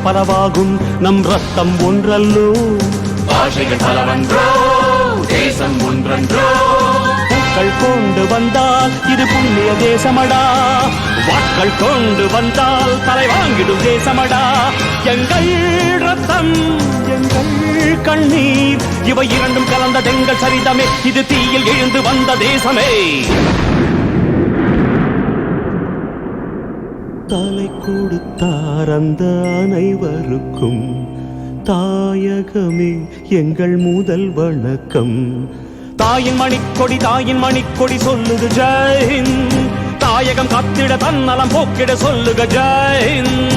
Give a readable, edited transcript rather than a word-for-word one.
பலவாகும் நம் ரத்தம் ஒன்றல்லோ பாஷைகள் பலவன்றோ தேசம் ஒன்றன்றோ பூக்கள் கொண்டு வந்தால் இது புண்ணிய தேசமடா வாட்கள் கொண்டு வந்தால் தலை வாங்கிடும் தேசமடா எங்கள் ரத்தம் எங்கள் கண்ணீர் இவை இரண்டும் கலந்த தெங்கள் சரிதமே இது தீயில் எழுந்து வந்த தேசமே தலை கொடுத்தார் அந்த அனைவருக்கும் தாயகமே எங்கள் முதல் வணக்கம் தாயின் மணிக்கொடி சொல்லுது ஜெய் ஹிந்த் தாயகம் காத்திட தன்னலம் போக்கிட சொல்லுக ஜெய் ஹிந்த்